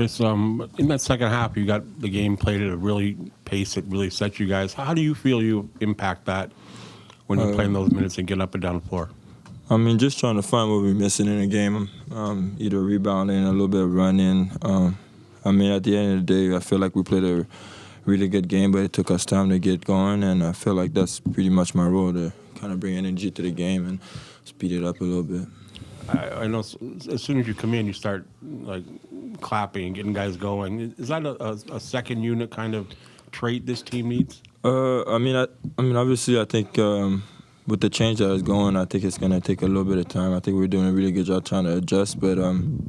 Chris, in that second half, you got the game played at a really pace that really set you guys. How do you feel you impact that when you're playing those minutes and get up and down the floor? I mean, just trying to find what we're missing in the game, either rebounding, a little bit of running. I mean, at the end of the day, I feel like we played a really good game, but it took us time to get going, and I feel like that's pretty much my role, to kind of bring energy to the game and speed it up a little bit. I know as soon as you come in, you start like clapping and getting guys going. Is that a second unit kind of trait this team needs? I mean, obviously, I think with the change that is going, I think it's going to take a little bit of time. I think we're doing a really good job trying to adjust, but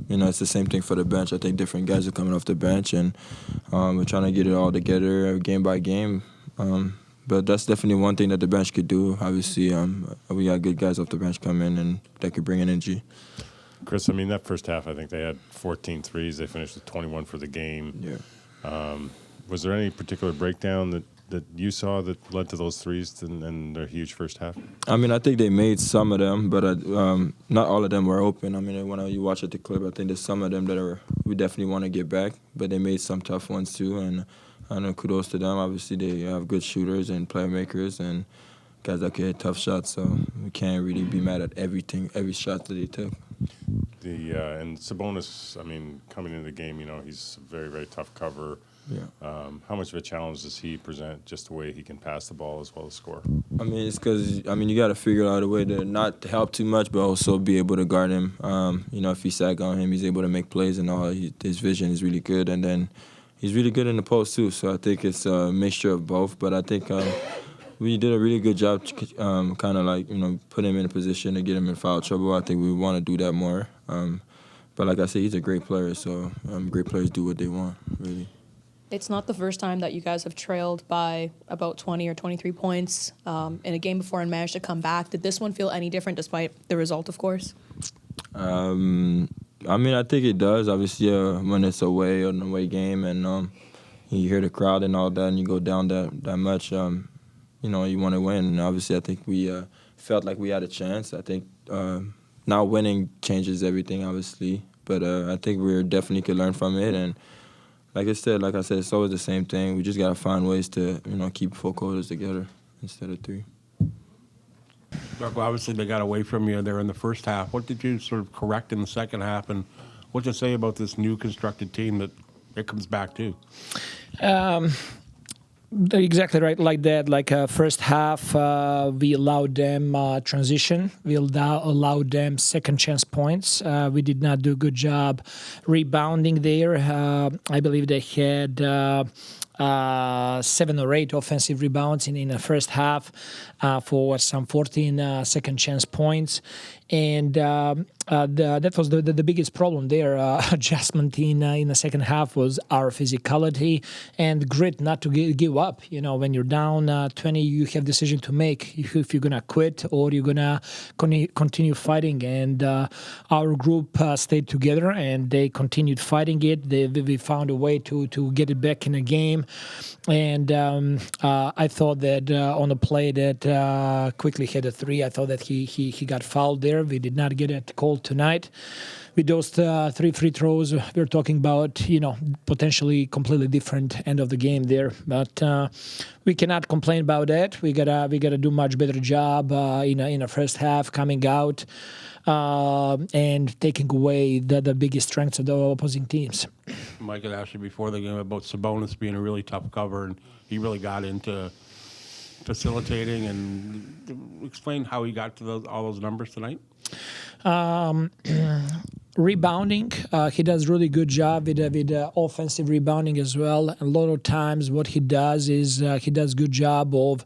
it's the same thing for the bench. I think different guys are coming off the bench, and we're trying to get it all together game by game. But that's definitely one thing that the bench could do. Obviously, we got good guys off the bench come in, and that could bring energy. Chris, I mean, that first half, I think they had 14 threes. They finished with 21 for the game. Yeah. Was there any particular breakdown that you saw that led to those threes and their huge first half? I mean, I think they made some of them, but not all of them were open. I mean, when you watch at the clip, I think there's some of them that we definitely want to get back, but they made some tough ones too, and I know kudos to them. Obviously, they have good shooters and playmakers and guys that can hit tough shots, so we can't really be mad at every shot that they took. And Sabonis, I mean, coming into the game, he's a very, very tough cover. Yeah. How much of a challenge does he present, just the way he can pass the ball as well as score? I mean, it's because, you got to figure out a way to not help too much, but also be able to guard him. If you sag on him, he's able to make plays and all. His vision is really good, and then he's really good in the post too. So I think it's a mixture of both. But I think we did a really good job, kind of like put him in a position to get him in foul trouble. I think we want to do that more. But like I said, he's a great player. So great players do what they want, really. It's not the first time that you guys have trailed by about 20 or 23 points in a game before and managed to come back. Did this one feel any different despite the result, of course? I mean, I think it does. Obviously, when it's an away game, and you hear the crowd and all that, and you go down that much, you want to win. And obviously, I think we felt like we had a chance. I think now winning changes everything, obviously. But I think we definitely could learn from it. And like I said, it's always the same thing. We just got to find ways to, keep 4 quarters together instead of 3. Darko, obviously they got away from you there in the first half. What did you sort of correct in the second half, and what did you say about this new constructed team that it comes back to? Exactly right, like that. First half, we allowed them transition. We allowed them second chance points. We did not do a good job rebounding there. I believe they had 7 or 8 offensive rebounds in the first half for some 14 second chance points. And that was the biggest problem there. Adjustment in the second half was our physicality and grit not to give up. When you're down 20, you have decision to make if you're going to quit or you're going to continue fighting. And our group stayed together and they continued fighting it. We found a way to get it back in the game. And I thought that on a play that quickly hit a 3, I thought that he got fouled there. We did not get it called tonight. With those 3 free throws, we're talking about, potentially completely different end of the game there. But we cannot complain about that. We gotta do much better job in the first half coming out and taking away the biggest strengths of the opposing teams. Mike had asked you before the game about Sabonis being a really tough cover, and he really got into facilitating, and explain how he got to all those numbers tonight. Rebounding, he does really good job with offensive rebounding as well. A lot of times what he does is he does good job of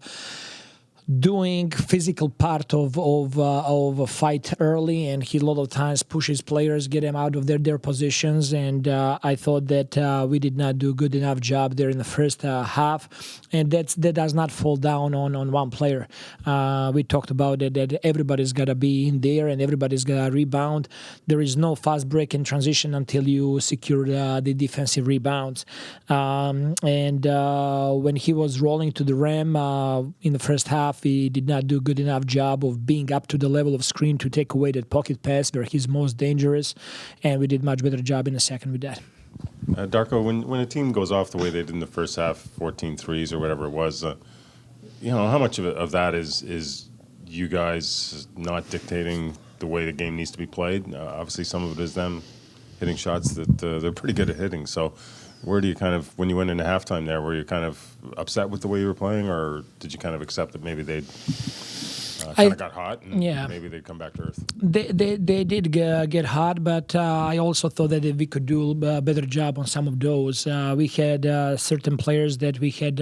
doing physical part of a fight early, and he a lot of times pushes players, get them out of their positions, and I thought that we did not do a good enough job there in the first half, and that does not fall down on one player. We talked about it, that everybody's got to be in there and everybody's got to rebound. There is no fast break in transition until you secure the defensive rebounds. And when he was rolling to the rim in the first half, he did not do a good enough job of being up to the level of screen to take away that pocket pass where he's most dangerous, and we did much better job in the second with that. Darko, when a team goes off the way they did in the first half, 14 threes or whatever it was, how much of that is you guys not dictating the way the game needs to be played? Obviously, some of it is them hitting shots that they're pretty good at hitting. So where do you kind of, when you went into halftime there, were you kind of upset with the way you were playing, or did you kind of accept that maybe they'd kind of got hot and maybe they'd come back to earth? They did get hot, but I also thought that we could do a better job on some of those. We had certain players that we had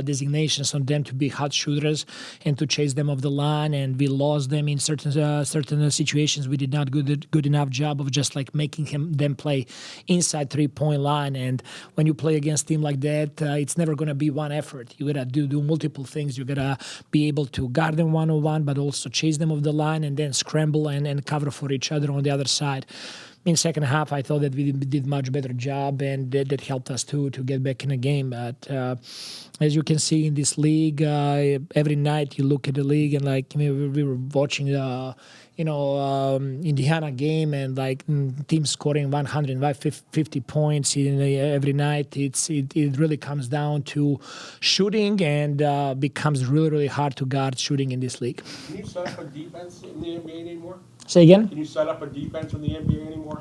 designations on them to be hot shooters and to chase them off the line, and we lost them in certain situations. We did not good enough job of just like making them play inside 3-point line. And when you play against a team like that, it's never going to be one effort. You gotta do multiple things. You gotta be able to guard them one-on-one, but also chase them off the line and then scramble and cover for each other on the other side. In second half, I thought that we did much better job, and that helped us to get back in the game. But as you can see in this league, every night you look at the league and like we were watching Indiana game and like teams scoring 150 points every night. It really comes down to shooting, and becomes really, really hard to guard shooting in this league. Can you set up a defense in the NBA anymore? Say again? Can you set up a defense in the NBA anymore?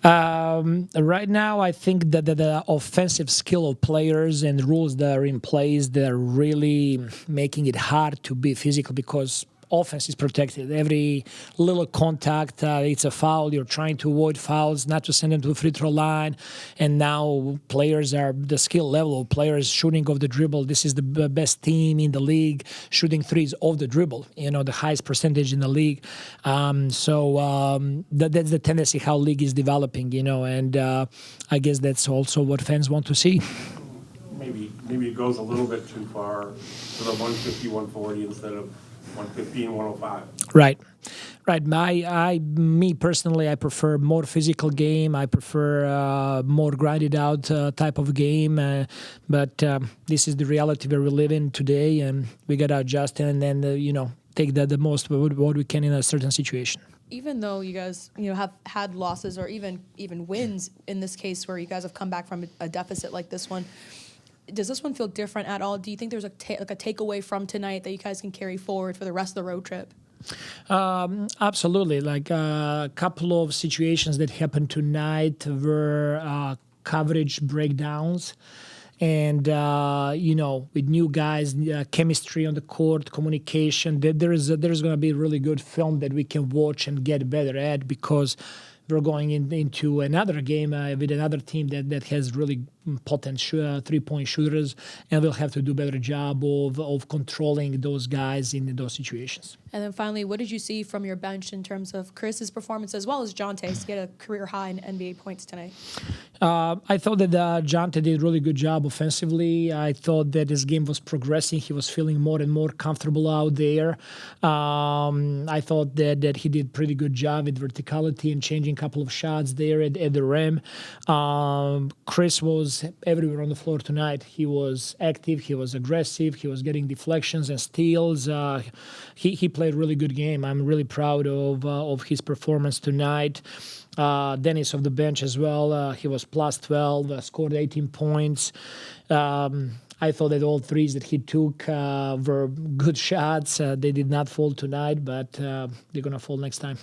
Right now, I think that the offensive skill of players and rules that are in place, they're really making it hard to be physical, because offense is protected. Every little contact, it's a foul. You're trying to avoid fouls, not to send them to the free throw line. And now the skill level of players shooting off the dribble. This is the best team in the league shooting threes off the dribble, the highest percentage in the league. That's the tendency how league is developing, and I guess that's also what fans want to see. Maybe it goes a little bit too far to the 150, 140 instead of 150 and 105. Right. Me personally, I prefer more physical game. I prefer more grinded out type of game. But this is the reality where we live in today, and we got to adjust and then take the most of what we can in a certain situation. Even though you guys have had losses or even wins in this case, where you guys have come back from a deficit like this one, does this one feel different at all? Do you think there's a takeaway from tonight that you guys can carry forward for the rest of the road trip? Absolutely. Like a couple of situations that happened tonight were coverage breakdowns. And, with new guys, chemistry on the court, communication, there's going to be a really good film that we can watch and get better at, because we're going into another game with another team that has really potent three-point shooters, and we'll have to do a better job of controlling those guys in those situations. And then finally, what did you see from your bench in terms of Chris's performance as well as Jonte's to get a career high in NBA points tonight? I thought that Jonte did a really good job offensively. I thought that his game was progressing. He was feeling more and more comfortable out there. I thought that he did a pretty good job with verticality and changing a couple of shots there at the rim. Chris was everywhere on the floor tonight. He was active. He was aggressive. He was getting deflections and steals. He played a really good game. I'm really proud of his performance tonight. Dennis off the bench as well. He was plus 12, scored 18 points. I thought that all threes that he took were good shots. They did not fall tonight, but they're going to fall next time.